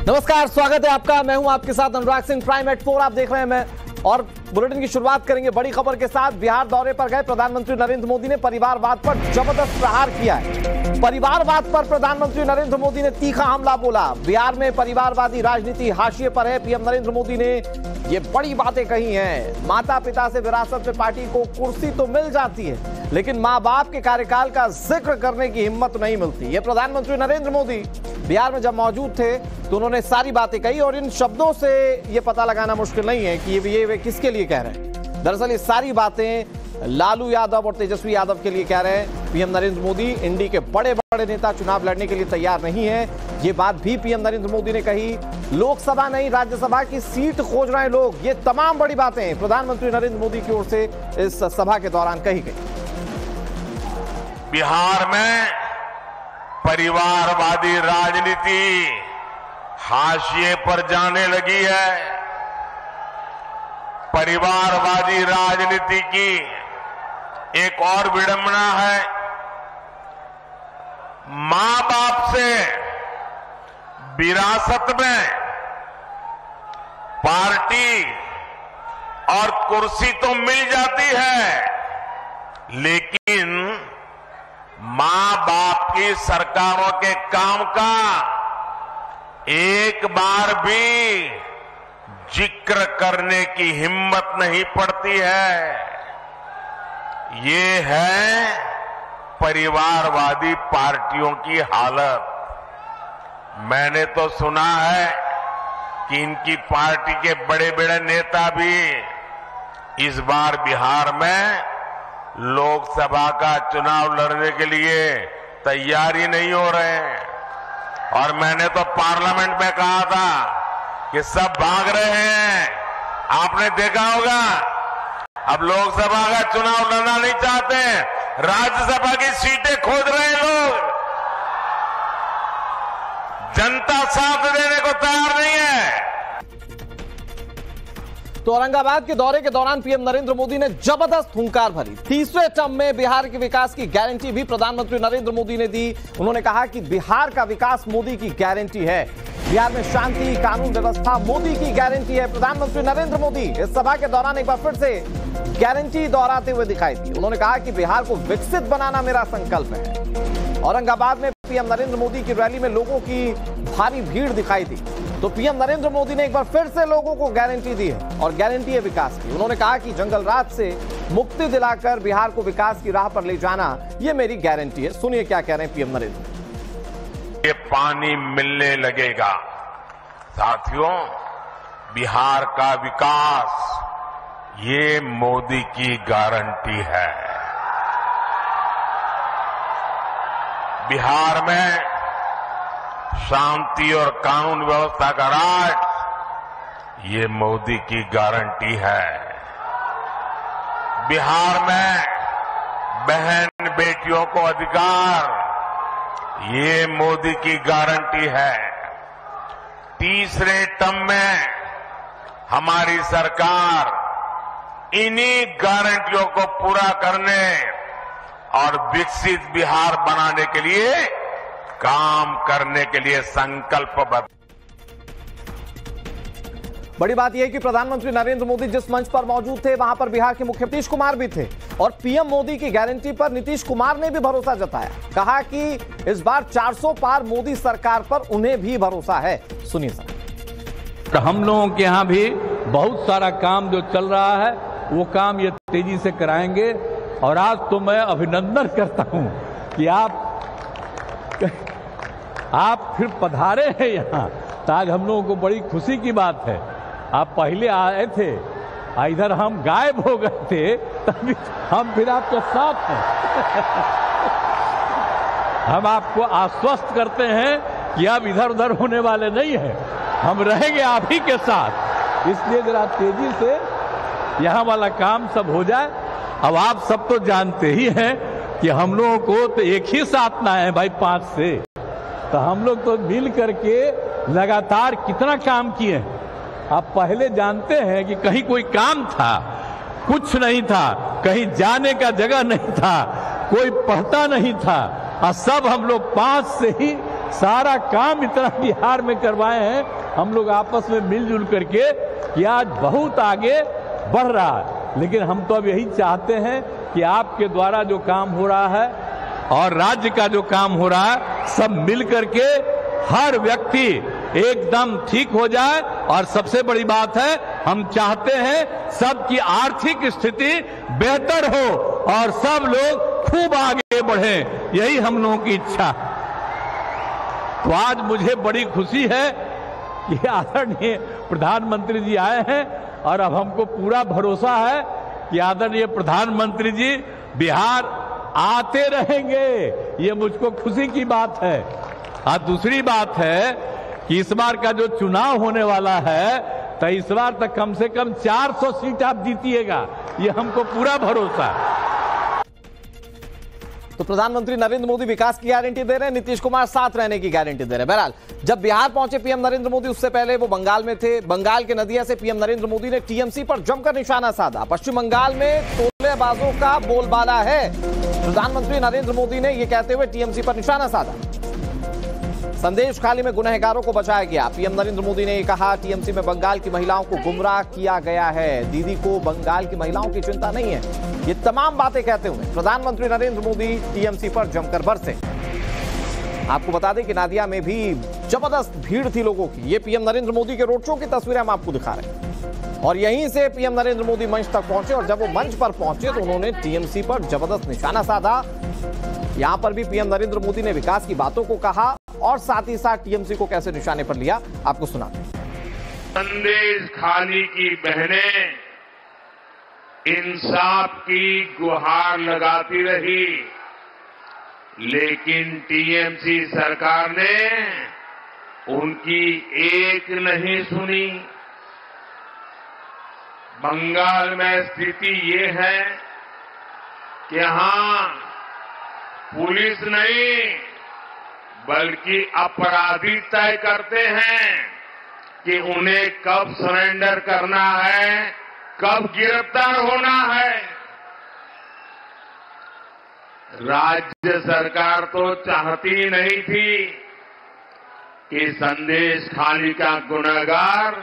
नमस्कार, स्वागत है आपका। मैं हूं आपके साथ अनुराग सिंह। प्राइम एट 4 आप देख रहे हैं मैं, और बुलेटिन की शुरुआत करेंगे बड़ी खबर के साथ। बिहार दौरे पर गए प्रधानमंत्री नरेंद्र मोदी ने परिवारवाद पर जबरदस्त प्रहार किया है। परिवारवाद पर प्रधानमंत्री नरेंद्र मोदी ने तीखा हमला बोला। बिहार में परिवारवादी राजनीति हाशिए पर है। पीएम नरेंद्र मोदी ने ये बड़ी बातें कही हैं। माता पिता से विरासत में पार्टी को कुर्सी तो मिल जाती है, लेकिन मां बाप के कार्यकाल का जिक्र करने की हिम्मत नहीं मिलती। ये प्रधानमंत्री नरेंद्र मोदी बिहार में जब मौजूद थे तो उन्होंने सारी बातें कही, और इन शब्दों से ये पता लगाना मुश्किल नहीं है कि ये वे किसके लिए कह रहे हैं। दरअसल ये सारी बातें लालू यादव और तेजस्वी यादव के लिए कह रहे हैं। पीएम नरेंद्र मोदी इंडी के बड़े बड़े नेता चुनाव लड़ने के लिए तैयार नहीं है, ये बात भी पीएम नरेंद्र मोदी ने कही। लोकसभा नहीं, राज्यसभा की सीट खोज रहे हैं लोग। ये तमाम बड़ी बातें प्रधानमंत्री नरेंद्र मोदी की ओर से इस सभा के दौरान कही गई। बिहार में परिवारवादी राजनीति हाशिए पर जाने लगी है। परिवारवादी राजनीति की एक और विडंबना है, मां बाप से विरासत में पार्टी और कुर्सी तो मिल जाती है, लेकिन मां बाप की सरकारों के काम का एक बार भी जिक्र करने की हिम्मत नहीं पड़ती है। ये है परिवारवादी पार्टियों की हालत। मैंने तो सुना है कि इनकी पार्टी के बड़े बड़े नेता भी इस बार बिहार में लोकसभा का चुनाव लड़ने के लिए तैयारी नहीं हो रहे हैं। और मैंने तो पार्लियामेंट में कहा था कि सब भाग रहे हैं। आपने देखा होगा, अब लोकसभा का चुनाव लड़ना नहीं चाहते, राज्यसभा की सीटें खोज रहे हैं लोग। जनता साथ देने को तैयार नहीं है। तो औरंगाबाद के दौरे के दौरान पीएम नरेंद्र मोदी ने जबरदस्त हुंकार भरी। तीसरे टर्म में बिहार के विकास की गारंटी भी प्रधानमंत्री नरेंद्र मोदी ने दी। उन्होंने कहा कि बिहार का विकास मोदी की गारंटी है। बिहार में शांति, कानून व्यवस्था मोदी की गारंटी है। प्रधानमंत्री नरेंद्र मोदी इस सभा के दौरान एक बार फिर से गारंटी दोहराते हुए दिखाई दी। उन्होंने कहा कि बिहार को विकसित बनाना मेरा संकल्प है। औरंगाबाद में पीएम नरेंद्र मोदी की रैली में लोगों की भारी भीड़ दिखाई दी, तो पीएम नरेंद्र मोदी ने एक बार फिर से लोगों को गारंटी दी है, और गारंटी है विकास की। उन्होंने कहा कि जंगल राज से मुक्ति दिलाकर बिहार को विकास की राह पर ले जाना, ये मेरी गारंटी है। सुनिए क्या कह रहे हैं पीएम नरेंद्र। ये पानी मिलने लगेगा। साथियों, बिहार का विकास ये मोदी की गारंटी है। बिहार में शांति और कानून व्यवस्था का राज ये मोदी की गारंटी है। बिहार में बहन बेटियों को अधिकार ये मोदी की गारंटी है। तीसरे टर्म में हमारी सरकार इन्हीं गारंटियों को पूरा करने और विकसित बिहार बनाने के लिए काम करने के लिए संकल्पबद्ध। बड़ी बात यह है कि प्रधानमंत्री नरेंद्र मोदी जिस मंच पर मौजूद थे, वहां पर बिहार के मुख्यमंत्री नीतीश कुमार भी थे, और पीएम मोदी की गारंटी पर नीतीश कुमार ने भी भरोसा जताया। कहा कि इस बार 400 पार मोदी सरकार पर उन्हें भी भरोसा है। सुनिए सर। तो हम लोगों के यहाँ भी बहुत सारा काम जो चल रहा है वो काम ये तेजी से कराएंगे। और आज तो मैं अभिनंदन करता हूं कि आप फिर पधारे हैं यहाँ, तो आज हम लोगों को बड़ी खुशी की बात है। आप पहले आए थे, इधर हम गायब हो गए थे, तभी हम फिर आपके साथ हैं। हम आपको आश्वस्त करते हैं कि अब इधर उधर होने वाले नहीं हैं, हम रहेंगे आप ही के साथ। इसलिए जरा तेजी से यहाँ वाला काम सब हो जाए। अब आप सब तो जानते ही हैं कि हम लोगों को तो एक ही साथ ना है भाई 5 से, तो हम लोग तो मिल करके लगातार कितना काम किए हैं। आप पहले जानते हैं कि कहीं कोई काम था, कुछ नहीं था, कहीं जाने का जगह नहीं था, कोई पढ़ता नहीं था, और सब हम लोग 5 से ही सारा काम इतना बिहार में करवाए हैं हम लोग आपस में मिलजुल करके कि आज बहुत आगे बढ़ रहा है। लेकिन हम तो अब यही चाहते हैं कि आपके द्वारा जो काम हो रहा है और राज्य का जो काम हो रहा है, सब मिल करके हर व्यक्ति एकदम ठीक हो जाए। और सबसे बड़ी बात है, हम चाहते हैं सबकी आर्थिक स्थिति बेहतर हो और सब लोग खूब आगे बढ़े, यही हम लोगों की इच्छा है। तो आज मुझे बड़ी खुशी है कि आदरणीय प्रधानमंत्री जी आए हैं और अब हमको पूरा भरोसा है कि आदरणीय प्रधानमंत्री जी बिहार आते रहेंगे। ये मुझको खुशी की बात है। और दूसरी बात है कि इस बार का जो चुनाव होने वाला है, तो इस बार तक कम से कम 400 सीट आप जीतिएगा, ये हमको पूरा भरोसा है। तो प्रधानमंत्री नरेंद्र मोदी विकास की गारंटी दे रहे हैं, नीतीश कुमार साथ रहने की गारंटी दे रहे हैं। बहरहाल जब बिहार पहुंचे पीएम नरेंद्र मोदी, उससे पहले वो बंगाल में थे। बंगाल के नदिया से पीएम नरेंद्र मोदी ने टीएमसी पर जमकर निशाना साधा। पश्चिम बंगाल में तोलेबाजों का बोलबाला है। प्रधानमंत्री नरेंद्र मोदी ने यह कहते हुए टीएमसी पर निशाना साधा। संदेश खाली में गुनहगारों को बचाया गया। पीएम नरेंद्र मोदी ने कहा, टीएमसी में बंगाल की महिलाओं को गुमराह किया गया है। दीदी को बंगाल की महिलाओं की चिंता नहीं है। ये तमाम बातें कहते हुए प्रधानमंत्री नरेंद्र मोदी टीएमसी पर जमकर बरसे। आपको बता दें कि नादिया में भी जबरदस्त भीड़ थी लोगों की। ये पीएम नरेंद्र मोदी के रोड शो की तस्वीरें हम आपको दिखा रहे हैं। और यहीं से पीएम नरेंद्र मोदी मंच तक पहुंचे और जब वो मंच पर पहुंचे तो उन्होंने टीएमसी पर जबरदस्त निशाना साधा। यहां पर भी पीएम नरेंद्र मोदी ने विकास की बातों को कहा और साथ ही साथ टीएमसी को कैसे निशाने पर लिया, आपको सुना। संदेश खाली की बहनें इंसाफ की गुहार लगाती रही, लेकिन टीएमसी सरकार ने उनकी एक नहीं सुनी। बंगाल में स्थिति ये है कि यहां पुलिस नहीं बल्कि अपराधी तय करते हैं कि उन्हें कब सरेंडर करना है, कब गिरफ्तार होना है। राज्य सरकार तो चाहती नहीं थी कि संदेश खाली का गुनहगार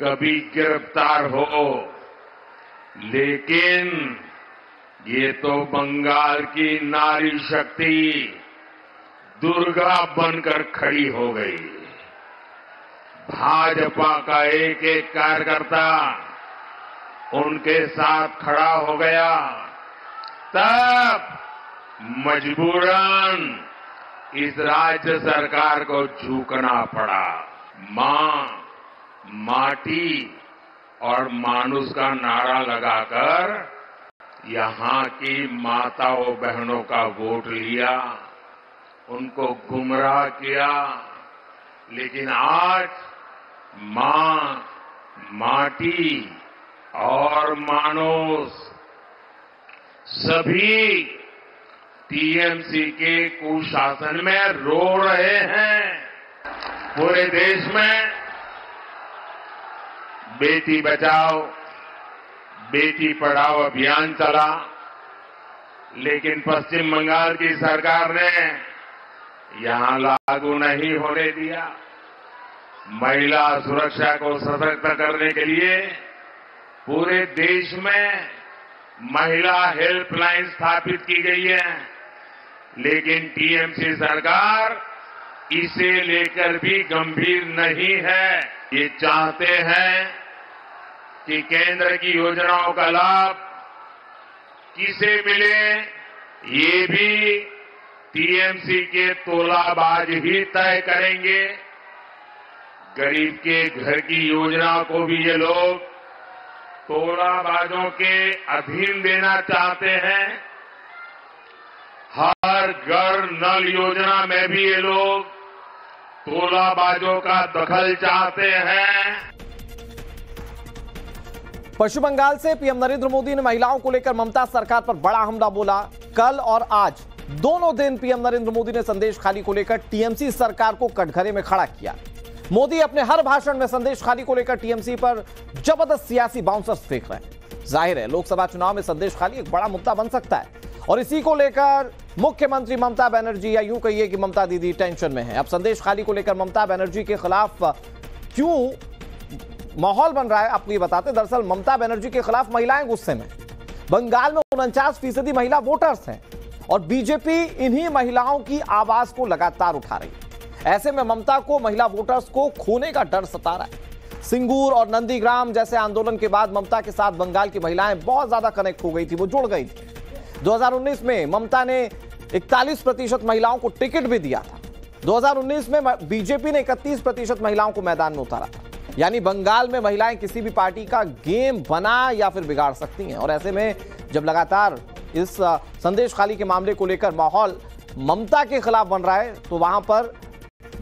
कभी गिरफ्तार हो, लेकिन ये तो बंगाल की नारी शक्ति दुर्गा बनकर खड़ी हो गई। भाजपा का एक एक कार्यकर्ता उनके साथ खड़ा हो गया, तब मजबूरन इस राज्य सरकार को झुकना पड़ा। मां, माटी और मानुष का नारा लगाकर यहां की माताओं बहनों का वोट लिया, उनको गुमराह किया। लेकिन आज मां, माटी और मानुष सभी टीएमसी के कुशासन में रो रहे हैं। पूरे देश में बेटी बचाओ, बेटी पढ़ाओ अभियान चला, लेकिन पश्चिम बंगाल की सरकार ने यहां लागू नहीं होने दिया। महिला सुरक्षा को सशक्त करने के लिए पूरे देश में महिला हेल्पलाइन स्थापित की गई है, लेकिन टीएमसी सरकार इसे लेकर भी गंभीर नहीं है। ये चाहते हैं कि केंद्र की योजनाओं का लाभ किसे मिले, ये भी टीएमसी के तोलाबाज ही तय करेंगे। गरीब के घर की योजना को भी ये लोग तोलाबाजों के अधीन देना चाहते हैं। हर घर नल योजना में भी ये लोग तोलाबाजों का दखल चाहते हैं। पश्चिम बंगाल से पीएम नरेंद्र मोदी ने महिलाओं को लेकर ममता सरकार पर बड़ा हमला बोला। कल और आज दोनों दिन पीएम नरेंद्र मोदी ने संदेश खाली को लेकर टीएमसी सरकार को कटघरे में खड़ा किया। मोदी अपने हर भाषण में संदेश खाली को लेकर टीएमसी पर जबरदस्त सियासी बाउंसर्स फेंक रहे हैं। जाहिर है लोकसभा चुनाव में संदेश खाली एक बड़ा मुद्दा बन सकता है और इसी को लेकर मुख्यमंत्री ममता बनर्जी, या यूं कहिए कि ममता दीदी टेंशन में है। अब संदेश खाली को लेकर ममता बनर्जी के खिलाफ क्यों माहौल बन रहा है, आपको ये बताते। दरअसल ममता बनर्जी के खिलाफ महिलाएं गुस्से में। बंगाल में 49% महिला वोटर्स हैं और बीजेपी इन्हीं महिलाओं की आवाज को लगातार उठा रही है। ऐसे में ममता को महिला वोटर्स को खोने का डर सता रहा है। सिंगूर और नंदीग्राम जैसे आंदोलन के बाद ममता के साथ बंगाल की महिलाएं बहुत ज्यादा कनेक्ट हो गई थी, वो जुड़ गई थी। 2019 में ममता ने 41% महिलाओं को टिकट भी दिया था। 2019 में बीजेपी ने 31% महिलाओं को मैदान में उतारा था। यानी बंगाल में महिलाएं किसी भी पार्टी का गेम बना या फिर बिगाड़ सकती हैं। और ऐसे में जब लगातार इस संदेश खाली के मामले को लेकर माहौल ममता के खिलाफ बन रहा है, तो वहां पर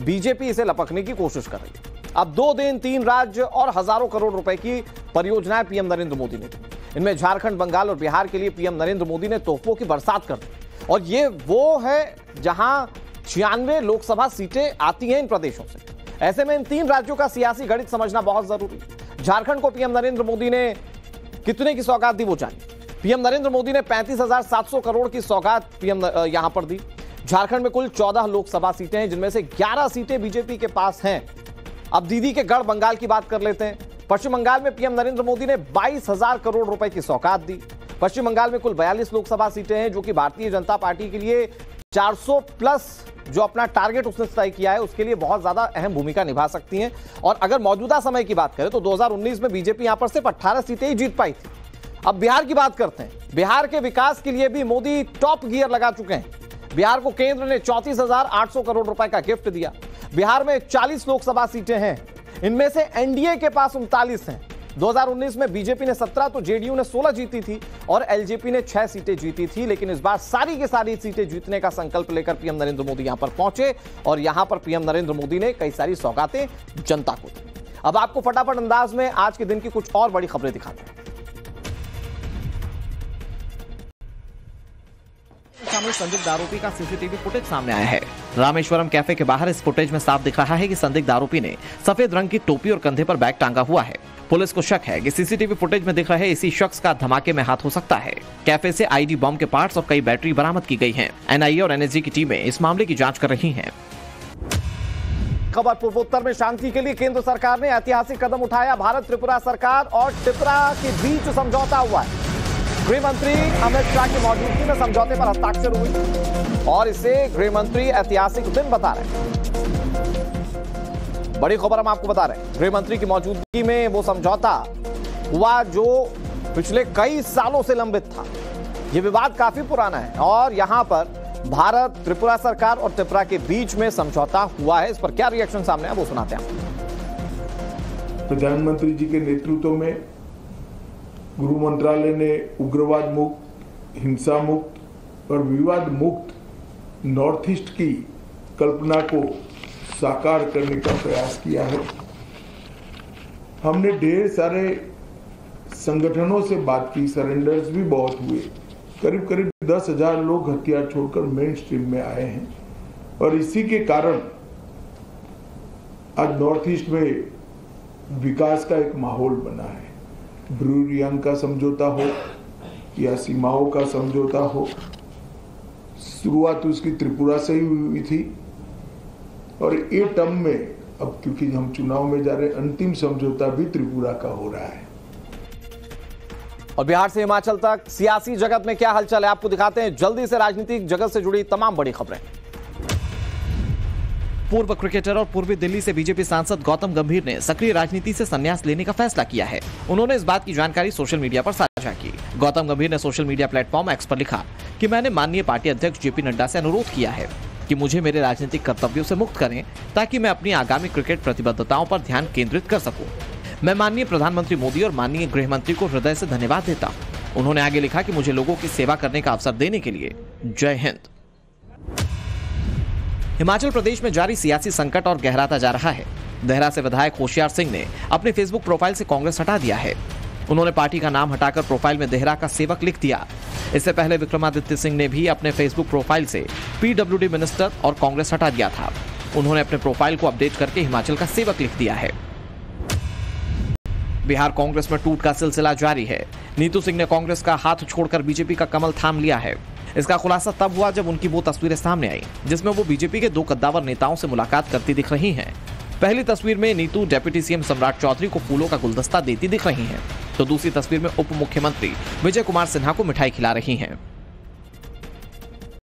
बीजेपी इसे लपकने की कोशिश कर रही है। अब 2 दिन 3 राज्य और हजारों करोड़ रुपए की परियोजनाएं पीएम नरेंद्र मोदी ने दी। इनमें झारखंड, बंगाल और बिहार के लिए पीएम नरेंद्र मोदी ने तोहफों की बरसात कर दी। और ये वो है जहां 96 लोकसभा सीटें आती हैं इन प्रदेशों से। ऐसे में इन 3 राज्यों का सियासी गणित समझना बहुत जरूरी है। झारखंड को पीएम नरेंद्र मोदी ने कितने की सौगात दी वो जानिए। पीएम नरेंद्र मोदी ने 35,700 करोड़ की सौगात पीएम यहां पर दी। झारखंड में कुल 14 लोकसभा सीटें हैं, जिनमें से 11 सीटें बीजेपी के पास हैं। अब दीदी के गढ़ बंगाल की बात कर लेते हैं। पश्चिम बंगाल में पीएम नरेंद्र मोदी ने 22,000 करोड़ रुपए की सौगात दी। पश्चिम बंगाल में कुल 42 लोकसभा सीटें हैं, जो कि भारतीय जनता पार्टी के लिए 400 प्लस जो अपना टारगेट उसने तय किया है, उसके लिए बहुत ज्यादा अहम भूमिका निभा सकती हैं। और अगर मौजूदा समय की बात करें तो 2019 में बीजेपी यहां पर सिर्फ 18 सीटें ही जीत पाई थी। अब बिहार की बात करते हैं। बिहार के विकास के लिए भी मोदी टॉप गियर लगा चुके हैं। बिहार को केंद्र ने 34,800 करोड़ रुपए का गिफ्ट दिया। बिहार में 40 लोकसभा सीटें हैं, इनमें से एनडीए के पास 39 हैं। 2019 में बीजेपी ने 17 तो जेडीयू ने 16 जीती थी और एलजेपी ने 6 सीटें जीती थी। लेकिन इस बार सारी की सारी सीटें जीतने का संकल्प लेकर पीएम नरेंद्र मोदी यहां पर पहुंचे और यहां पर पीएम नरेंद्र मोदी ने कई सारी सौगातें जनता को दी। अब आपको फटाफट अंदाज में आज के दिन की कुछ और बड़ी खबरें दिखाते हैं। संदिग्ध आरोपी का सीसीटीवी फुटेज सामने आया है। रामेश्वरम कैफे के बाहर इस फुटेज में साफ दिख रहा है कि संदिग्ध आरोपी ने सफेद रंग की टोपी और कंधे पर बैग टांगा हुआ है। पुलिस को शक है कि सीसीटीवी फुटेज में दिख रहे इसी शख्स का धमाके में हाथ हो सकता है। कैफे से आईडी बम के पार्ट्स और कई बैटरी बरामद की गई हैं। एनआईए और एनएसजी की टीमें इस मामले की जांच कर रही हैं। खबर पूर्वोत्तर में शांति के लिए केंद्र सरकार ने ऐतिहासिक कदम उठाया। भारत त्रिपुरा सरकार और त्रिपुरा के बीच समझौता हुआ है। गृह मंत्री अमित शाह की मौजूदगी में समझौते पर हस्ताक्षर हुई और इसे गृह मंत्री ऐतिहासिक दिन बता रहे हैं। बड़ी खबर हम आपको बता रहे हैं। गृह मंत्री की मौजूदगी में वो समझौता हुआ जो पिछले कई सालों से लंबित था। ये विवाद काफी पुराना है और यहां पर भारत, त्रिपुरा सरकार और त्रिपुरा के बीच में समझौता हुआ है। इस पर क्या रिएक्शन सामने है वो सुनाते हैं। प्रधानमंत्री जी के नेतृत्व में गृह मंत्रालय ने उग्रवाद मुक्त, हिंसा मुक्त और विवाद मुक्त नॉर्थ ईस्ट की कल्पना को साकार करने का प्रयास किया है। हमने ढेर सारे संगठनों से बात की, सरेंडर्स भी बहुत हुए। करीब करीब 10,000 लोग हथियार छोड़कर मेन स्ट्रीम में आए हैं और इसी के कारण आज नॉर्थ ईस्ट में विकास का एक माहौल बना है। ब्रू रियांग का समझौता हो या सीमाओं का समझौता हो, शुरुआत उसकी त्रिपुरा से ही हुई थी और ये टर्म में अब क्योंकि हम चुनाव में जा रहे हैं, अंतिम समझौता भी त्रिपुरा का हो रहा है। और बिहार से हिमाचल तक सियासी जगत में क्या हलचल है आपको दिखाते हैं जल्दी से। राजनीतिक जगत से जुड़ी तमाम बड़ी खबरें। पूर्व क्रिकेटर और पूर्वी दिल्ली से बीजेपी सांसद गौतम गंभीर ने सक्रिय राजनीति से संन्यास लेने का फैसला किया है। उन्होंने इस बात की जानकारी सोशल मीडिया पर साझा की। गौतम गंभीर ने सोशल मीडिया प्लेटफॉर्म एक्स पर लिखा कि मैंने माननीय पार्टी अध्यक्ष जेपी नड्डा से अनुरोध किया है कि मुझे मेरे राजनीतिक कर्तव्यों से मुक्त करें ताकि मैं अपनी आगामी क्रिकेट प्रतिबद्धताओं पर ध्यान केंद्रित कर सकूं। मैं माननीय प्रधानमंत्री मोदी और माननीय गृह मंत्री को हृदय से धन्यवाद देता हूं। उन्होंने आगे लिखा कि मुझे लोगों की सेवा करने का अवसर देने के लिए जय हिंद। हिमाचल प्रदेश में जारी सियासी संकट और गहराता जा रहा है। देहरा से विधायक होशियार सिंह ने अपने फेसबुक प्रोफाइल से कांग्रेस हटा दिया है। उन्होंने पार्टी का नाम हटाकर प्रोफाइल में देहरा का सेवक लिख दिया। इससे पहले विक्रमादित्य सिंह ने भी अपने फेसबुक प्रोफाइल से पीडब्ल्यूडी मिनिस्टर और कांग्रेस हटा दिया था। उन्होंने अपने प्रोफाइल को अपडेट करके हिमाचल का सेवक लिख दिया है। बिहार कांग्रेस में टूट का सिलसिला जारी है। नीतू सिंह ने कांग्रेस का हाथ छोड़कर बीजेपी का कमल थाम लिया है। इसका खुलासा तब हुआ जब उनकी वो तस्वीरें सामने आई जिसमें वो बीजेपी के 2 कद्दावर नेताओं से मुलाकात करती दिख रही हैं। पहली तस्वीर में नीतू डिप्टी सीएम सम्राट चौधरी को फूलों का गुलदस्ता देती दिख रही हैं, तो दूसरी तस्वीर में उप मुख्यमंत्री विजय कुमार सिन्हा को मिठाई खिला रही हैं।